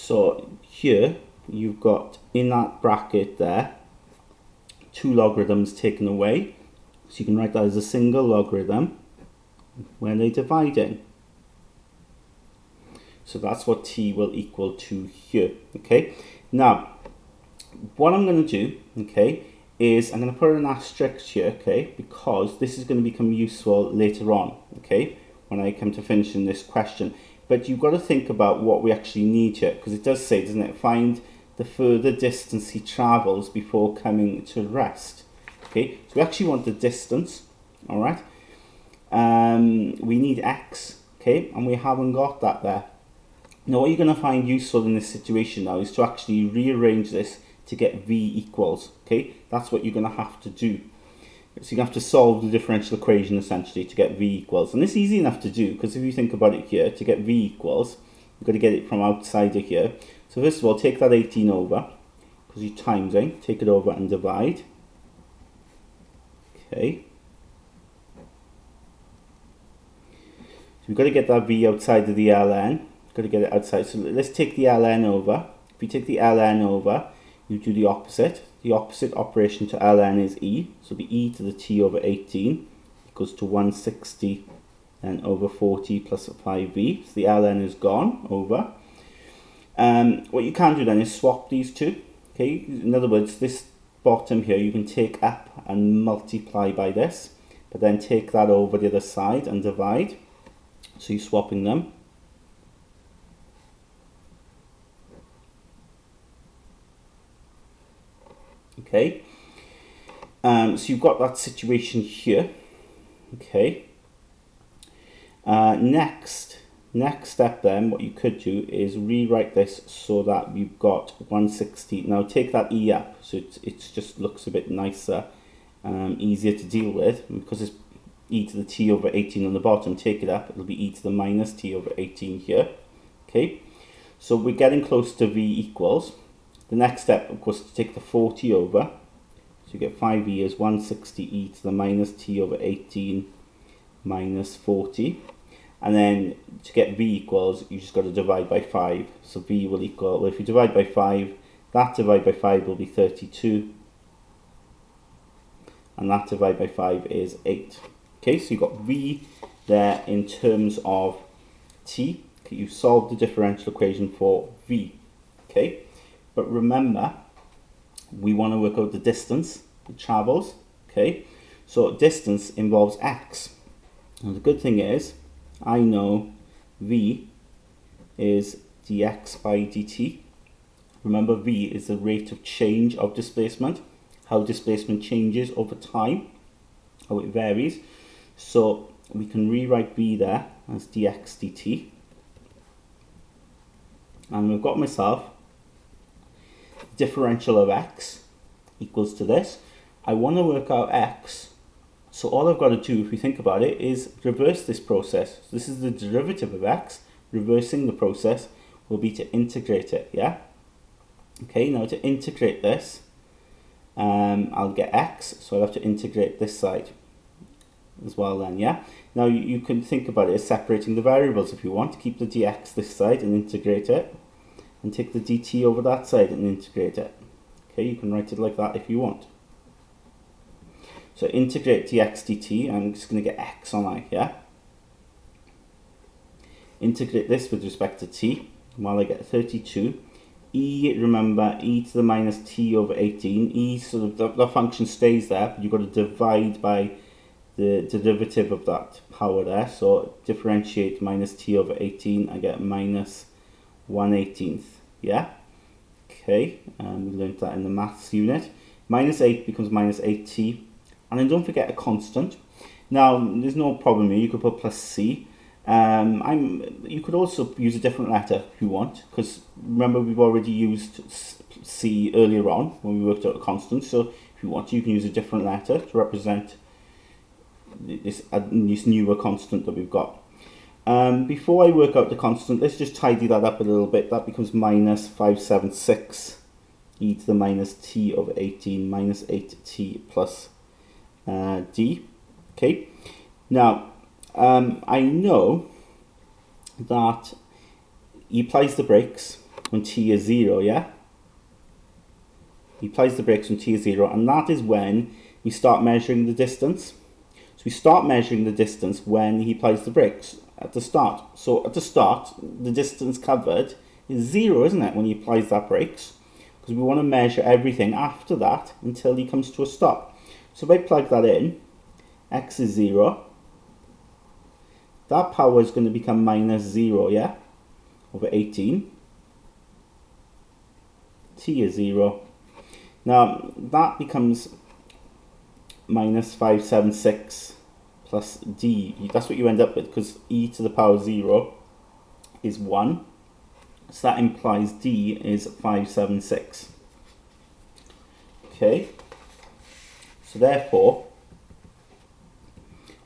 So here you've got in that bracket there 2 logarithms taken away, so you can write that as a single logarithm when they're dividing. So that's what t will equal to here. Okay, now what I'm going to do, okay, is I'm going to put an asterisk here, okay, because this is going to become useful later on, okay, when I come to finishing this question. But you've got to think about what we actually need here, because it does say, doesn't it, find the further distance he travels before coming to rest. Okay, so we actually want the distance, all right. We need x, okay, and we haven't got that there. Now what you're going to find useful in this situation now is to actually rearrange this to get v equals, okay. That's what you're going to have to do. So you have to solve the differential equation essentially to get v equals, and it's easy enough to do, because if you think about it here, to get v equals, you've got to get it from outside of here. So first of all, take that 18 over, because you're timesing, take it over and divide. Okay. So we've got to get that v outside of the ln. Got to get it outside. So let's take the ln over. If you take the ln over, you do the opposite. The opposite operation to ln is e. So the e to the t over 18 equals to 160 and over 40 plus 5v. So the ln is gone over. What you can do then is swap these two. Okay. In other words, this bottom here you can take up and multiply by this, but then take that over the other side and divide. So you're swapping them. Okay, so you've got that situation here. Okay, next step then, what you could do is rewrite this so that we've got 160. Now take that e up, so it just looks a bit nicer, easier to deal with, because it's e to the t over 18 on the bottom. Take it up, it'll be e to the minus t over 18 here. Okay, so we're getting close to v equals. The next step, of course, is to take the 40 over. So you get 5e is 160e to the minus t over 18 minus 40. And then to get v equals, you just got to divide by 5. So v will equal, well, if you divide by 5, that divide by 5 will be 32. And that divide by 5 is 8. Okay, so you've got v there in terms of t. Okay, you've solved the differential equation for v. Okay. But remember, we want to work out the distance it travels, okay? So distance involves x. And the good thing is, I know v is dx by dt. Remember, v is the rate of change of displacement, how displacement changes over time, how it varies. So we can rewrite v there as dx dt. And we've got myself differential of x equals to this. I want to work out x, so all I've got to do, if we think about it, is reverse this process. So this is the derivative of x. Reversing the process will be to integrate it, yeah? Okay, now to integrate this, I'll get x, so I'll have to integrate this side as well then, yeah? Now you can think about it as separating the variables if you want. Keep the dx this side and integrate it, and take the dt over that side and integrate it. Okay, you can write it like that if you want. So integrate dx dt, I'm just going to get x on I, yeah? Integrate this with respect to t, while I get 32. E, remember, e to the minus t over 18. E, sort of, the function stays there, but you've got to divide by the derivative of that power there. So differentiate minus t over 18, I get minus 1/18th, yeah? Okay, we learned that in the maths unit. Minus 8 becomes minus 8t, and then don't forget a constant. Now, there's no problem here, you could put plus c. You could also use a different letter if you want, because remember we've already used c earlier on when we worked out a constant, so if you want to, you can use a different letter to represent this newer constant that we've got. Before I work out the constant, let's just tidy that up a little bit. That becomes minus 576 e to the minus t over 18 minus 8t plus d. Okay, now I know that he applies the brakes when t is 0, yeah? He applies the brakes when t is 0, and that is when we start measuring the distance. So we start measuring the distance when he applies the brakes at the start. So at the start, the distance covered is 0, isn't it, when he applies that brakes? Because we want to measure everything after that until he comes to a stop. So if I plug that in, x is 0. That power is going to become minus 0, yeah? Over 18. T is 0. Now, that becomes minus 576 plus d. That's what you end up with, because e to the power 0 is 1. So that implies d is 576. Okay. So therefore,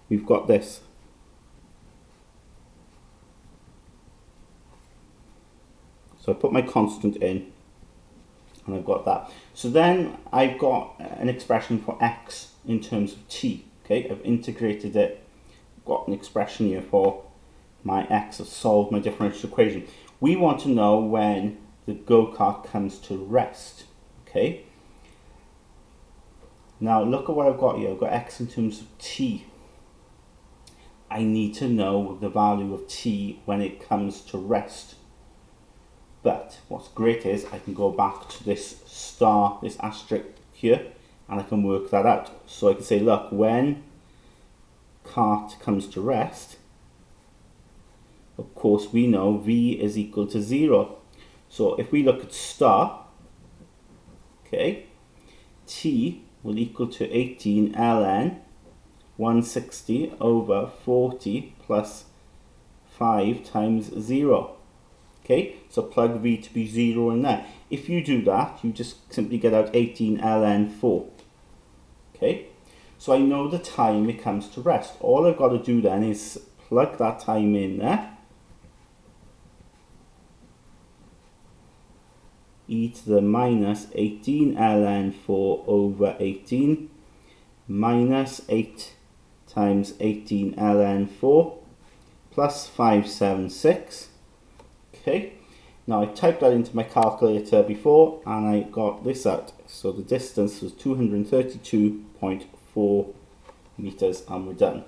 we've got this. So I put my constant in, and I've got that. So then I've got an expression for x in terms of t. Okay, I've integrated it, got an expression here for my x. I've solved my differential equation. We want to know when the go-kart comes to rest. Okay. Now look at what I've got here. I've got x in terms of t. I need to know the value of t when it comes to rest. But what's great is I can go back to this star, this asterisk here, and I can work that out. So I can say, look, when kart comes to rest, of course we know v is equal to 0. So if we look at star, okay, t will equal to 18 ln 160 over 40 plus 5 times 0. Okay, so plug v to be 0 in there. If you do that, you just simply get out 18 ln 4. Okay, so I know the time it comes to rest. All I've got to do then is plug that time in there. E to the minus 18 ln 4 over 18 minus 8 times 18 ln 4 plus 576. Okay, now I typed that into my calculator before and I got this out. So the distance was 232.4 meters and we're done.